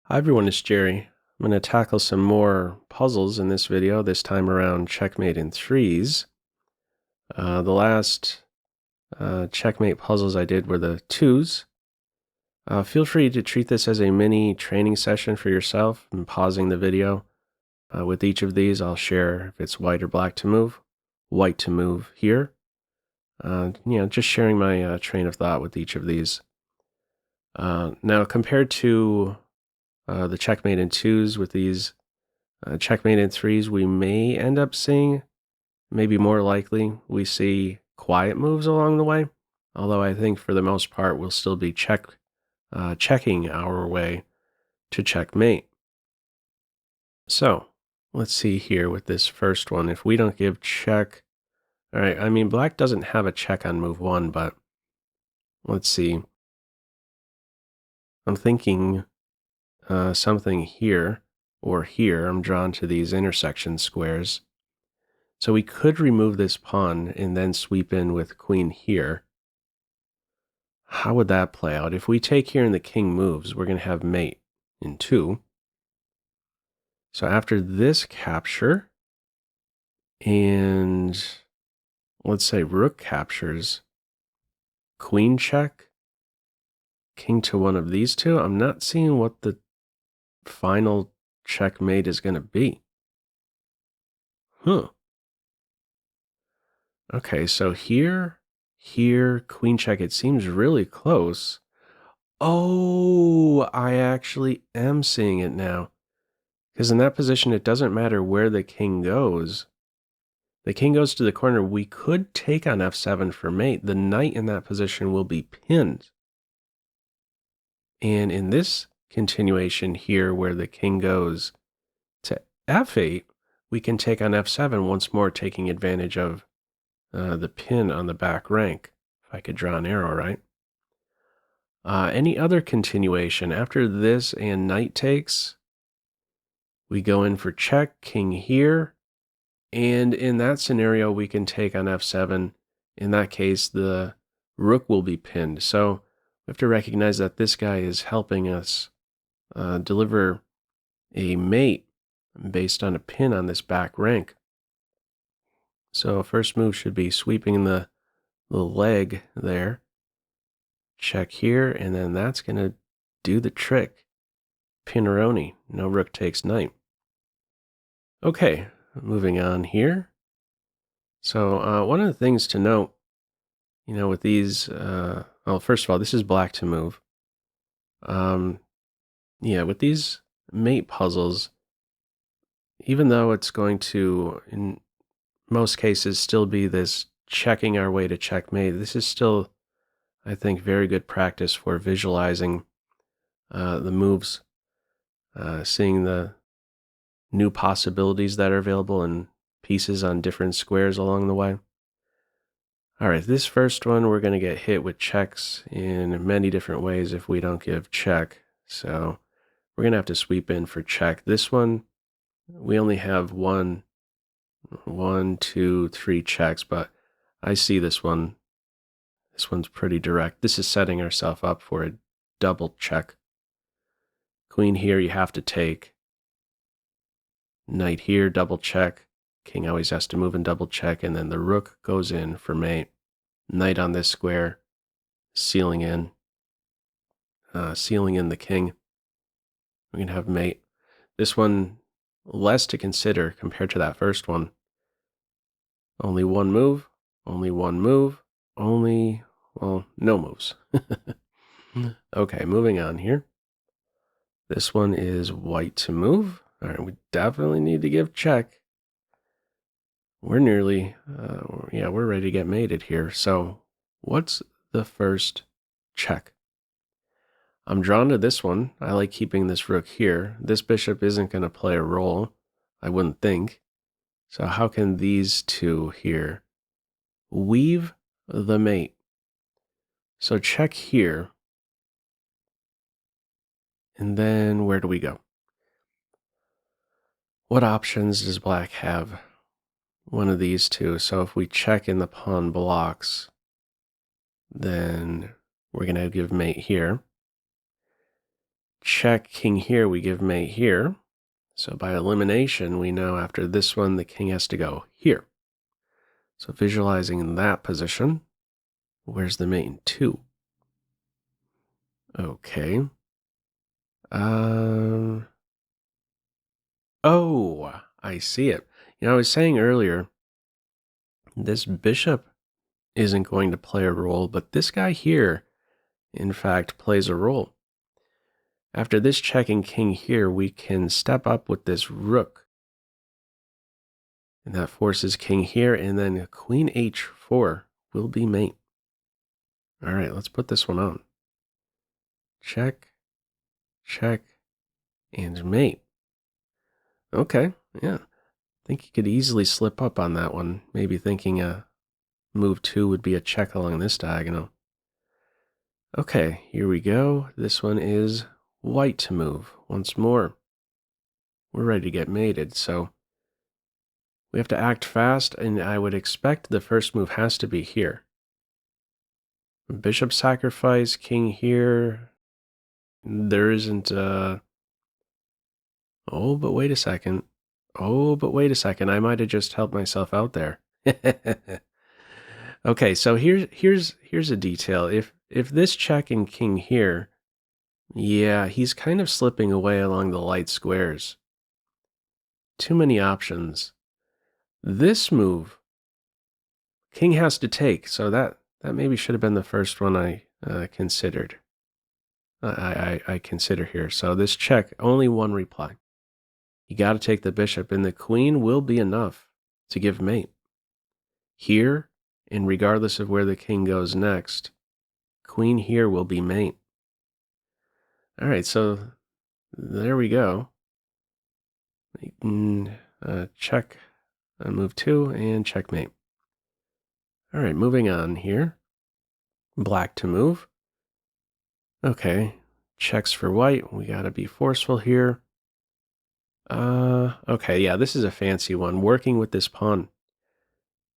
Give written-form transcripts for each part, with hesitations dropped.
Hi everyone, it's Jerry. I'm going to tackle some more puzzles in this video, this time around checkmate in threes. The last checkmate puzzles I did were the twos. Feel free to treat this as a mini training session for yourself and pausing the video. With each of these, I'll share if it's white or black to move, white to move here. Just sharing my train of thought with each of these. Now, compared to the checkmate in twos with these checkmate in threes, we may end up seeing, maybe more likely, we see quiet moves along the way. Although I think for the most part, we'll still be checking our way to checkmate. So let's see here with this first one. If we don't give check, all right, I mean, black doesn't have a check on move one, but let's see. I'm thinking something here or here. I'm drawn to these intersection squares. So we could remove this pawn and then sweep in with queen here. How would that play out? If we take here and the king moves, we're going to have mate in two. So after this capture, and let's say rook captures, queen check, king to one of these two, I'm not seeing what the final checkmate is going to be. Okay, so here, queen check, it seems really close. Oh, I actually am seeing it now. Because in that position, it doesn't matter where the king goes. The king goes to the corner. We could take on f7 for mate. The knight in that position will be pinned. And in this continuation here, where the king goes to f8, we can take on f7 once more, taking advantage of the pin on the back rank. If I could draw an arrow, right? Any other continuation after this and knight takes, we go in for check, king here, and in that scenario, we can take on f7. In that case, the rook will be pinned. So we have to recognize that this guy is helping us deliver a mate based on a pin on this back rank. So first move should be sweeping the leg there. Check here, and then that's going to do the trick. Pinneroni, no rook takes knight. Okay, moving on here. So one of the things to note, with these, well, first of all, this is black to move. With these mate puzzles, even though it's going to, in most cases, still be this checking our way to checkmate, this is still, I think, very good practice for visualizing the moves, seeing the new possibilities that are available and pieces on different squares along the way. All right, this first one, we're going to get hit with checks in many different ways if we don't give check. So we're going to have to sweep in for check. This one, we only have one, two, three checks, but I see this one. This one's pretty direct. This is setting ourselves up for a double check. Queen here, you have to take. Knight here, double check. King always has to move and double check, and then the rook goes in for mate. Knight on this square, sealing in the king. We're going to have mate. This one, less to consider compared to that first one. Only one move, well, no moves. Okay, moving on here. This one is white to move. All right, we definitely need to give check. We're nearly, we're ready to get mated here. So what's the first check? I'm drawn to this one. I like keeping this rook here. This bishop isn't going to play a role, I wouldn't think. So how can these two here weave the mate? So check here. And then where do we go? What options does black have? One of these two. So if we check in the pawn blocks, then we're going to give mate here. check king here, we give mate here. So by elimination, we know after this one, the king has to go here. So visualizing that position, where's the mate in 2? Okay. Oh, I see it. I was saying earlier, this bishop isn't going to play a role, but this guy here, in fact, plays a role. After this checking king here, we can step up with this rook. And that forces king here, and then queen h4 will be mate. All right, let's put this one on. Check, check, and mate. Okay, yeah. I think you could easily slip up on that one, maybe thinking move 2 would be a check along this diagonal. Okay, here we go. This one is white to move once more. We're ready to get mated, so we have to act fast, and I would expect the first move has to be here. Bishop sacrifice, king here. There isn't oh, but wait a second. Oh, but wait a second. I might have just helped myself out there. Okay, so here's a detail. If this check and king here, yeah, he's kind of slipping away along the light squares. Too many options. This move, king has to take, so that maybe should have been the first one I considered. I consider here. So this check, only one reply. You got to take the bishop, and the queen will be enough to give mate. Here, and regardless of where the king goes next, queen here will be mate. All right, so there we go. Check, move 2, and checkmate. All right, moving on here. Black to move. Okay, checks for white. We got to be forceful here. Okay, yeah, this is a fancy one. Working with this pawn.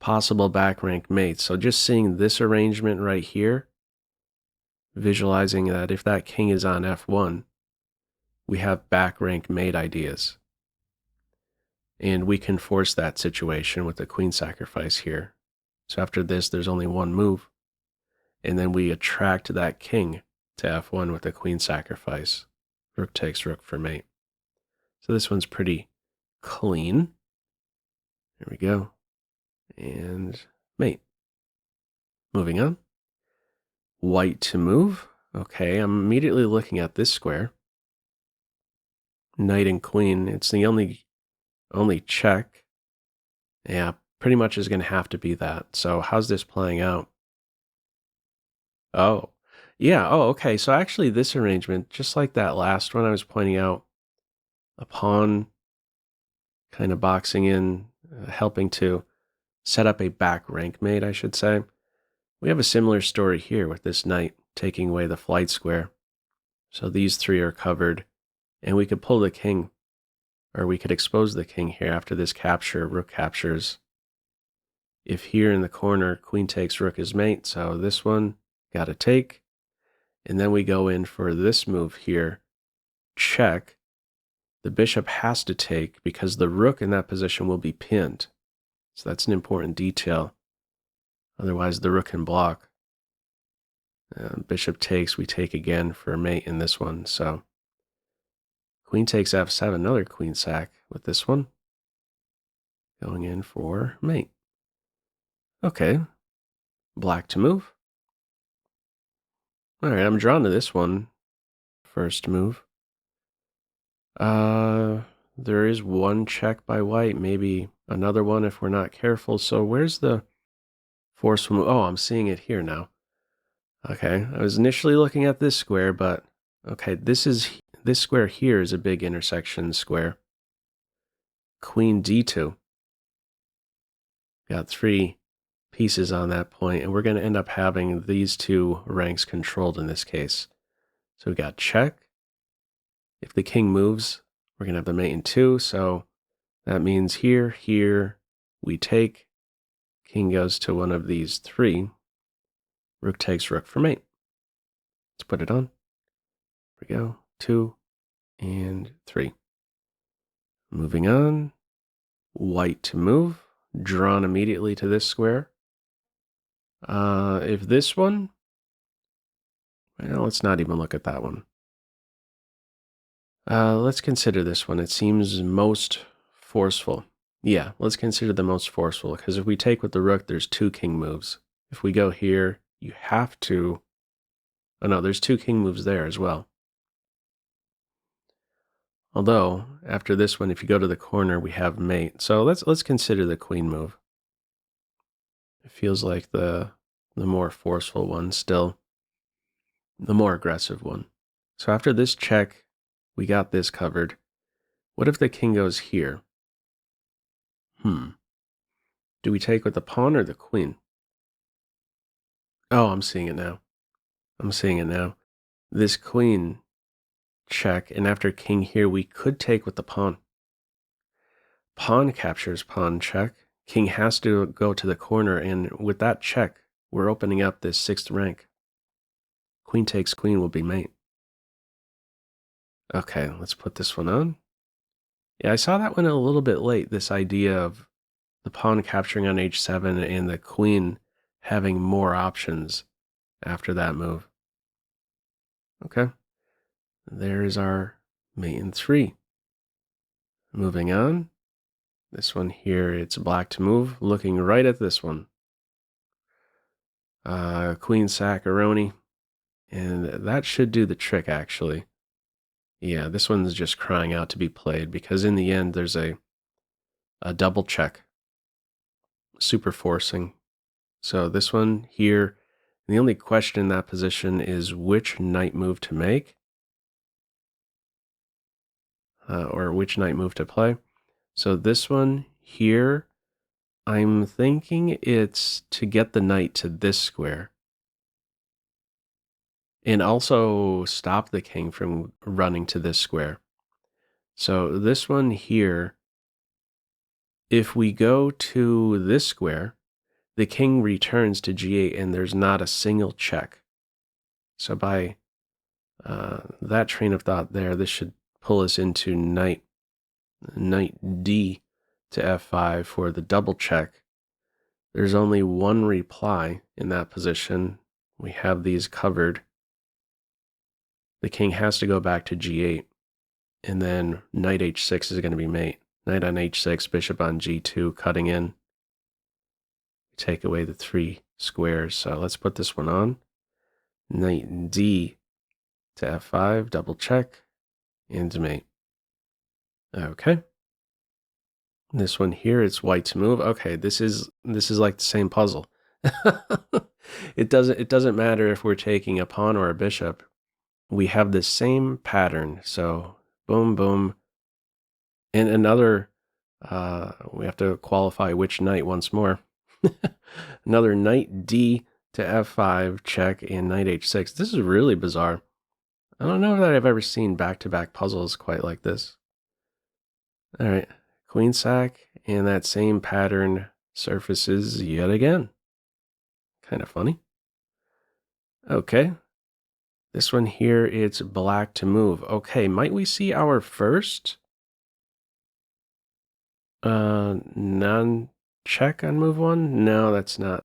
Possible back rank mates. So just seeing this arrangement right here, visualizing that if that king is on f1, we have back rank mate ideas. And we can force that situation with the queen sacrifice here. So after this, there's only one move. And then we attract that king to f1 with the queen sacrifice. Rook takes rook for mate. So this one's pretty clean. There we go. And mate. Moving on. White to move. Okay, I'm immediately looking at this square. Knight and queen. It's the only check. Yeah, pretty much is going to have to be that. So how's this playing out? Oh, yeah. Oh, okay. So actually this arrangement, just like that last one I was pointing out, a pawn kind of boxing in, helping to set up a back rank mate, I should say. We have a similar story here with this knight taking away the flight square. So these three are covered, and we could pull the king, or we could expose the king here after this capture. Rook captures. If here in the corner, queen takes rook as mate, so this one got to take. And then we go in for this move here, check. The bishop has to take because the rook in that position will be pinned. So that's an important detail. Otherwise, the rook can block. Bishop takes, we take again for mate in this one. So queen takes f7, another queen sack with this one. Going in for mate. Okay, black to move. All right, I'm drawn to this one. First move. There is one check by white, maybe another one if we're not careful. So where's the forceful move? Oh, I'm seeing it here now. Okay, I was initially looking at this square, but okay, this square here is a big intersection square. Queen d2. Got 3 pieces on that point, and we're going to end up having these 2 ranks controlled in this case. So we got check. If the king moves, we're going to have the mate in 2, so that means here, we take. King goes to one of these 3. Rook takes rook for mate. Let's put it on. Here we go. 2, and 3. Moving on, white to move, drawn immediately to this square. If this one, well, let's not even look at that one. Let's consider this one. It seems most forceful. Yeah, let's consider the most forceful, because if we take with the rook, there's 2 king moves. If we go here, you have to... Oh no, there's 2 king moves there as well. Although, after this one, if you go to the corner, we have mate. So let's consider the queen move. It feels like the more forceful one still. The more aggressive one. So after this check, we got this covered. What if the king goes here? Do we take with the pawn or the queen? Oh, I'm seeing it now. I'm seeing it now. This queen check, and after king here, we could take with the pawn. Pawn captures pawn check. King has to go to the corner, and with that check, we're opening up this 6th rank. Queen takes queen will be mate. Okay, let's put this one on. Yeah, I saw that one a little bit late, this idea of the pawn capturing on h7 and the queen having more options after that move. Okay, there's our mate in 3. Moving on. This one here, it's black to move, looking right at this one. Queen Saccaroni, and that should do the trick, actually. Yeah, this one's just crying out to be played, because in the end, there's a double check. Super forcing. So this one here, the only question in that position is which knight move to make, or which knight move to play. So this one here, I'm thinking it's to get the knight to this square. And also stop the king from running to this square. So this one here, if we go to this square, the king returns to g8 and there's not a single check. So by that train of thought there, this should pull us into knight d to f5 for the double check. There's only one reply in that position. We have these covered. The king has to go back to g8, and then knight h6 is going to be mate. Knight on h6, bishop on g2, cutting in. Take away the 3 squares. So let's put this one on. Knight d to f5, double check, and mate. Okay. This one here, it's white to move. Okay, this is like the same puzzle. It doesn't matter if we're taking a pawn or a bishop. We have the same pattern. So boom, boom. And another, we have to qualify which knight once more. Another knight d to f5 check and knight h6. This is really bizarre. I don't know that I've ever seen back-to-back puzzles quite like this. All right, queen sack, and that same pattern surfaces yet again. Kind of funny. Okay. This one here, it's black to move. Okay, might we see our first non-check on move 1? No, that's not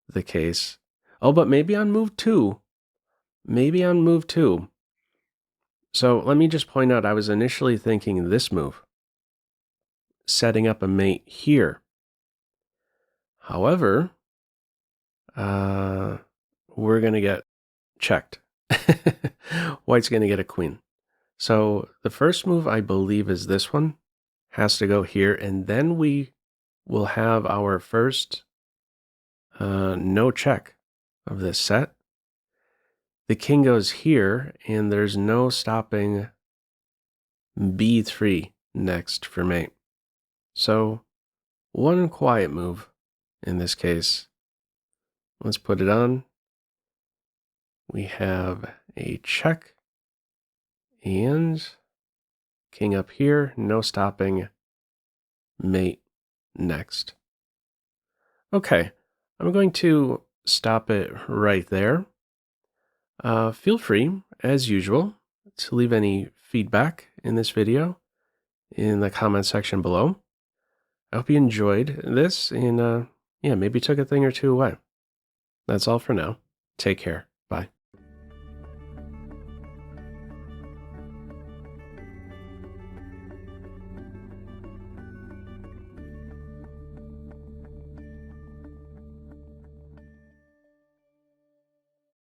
the case. Oh, but maybe on move 2. Maybe on move 2. So let me just point out, I was initially thinking this move, setting up a mate here. However, we're going to get checked. White's going to get a queen. So the first move, I believe, is this one. Has to go here, and then we will have our first no check of this set. The king goes here, and there's no stopping b3 next for mate. So one quiet move in this case. Let's put it on. We have a check and king up here, no stopping mate next. Okay, I'm going to stop it right there. Feel free, as usual, to leave any feedback in this video in the comment section below. I hope you enjoyed this and yeah, maybe took a thing or two away. That's all for now. Take care.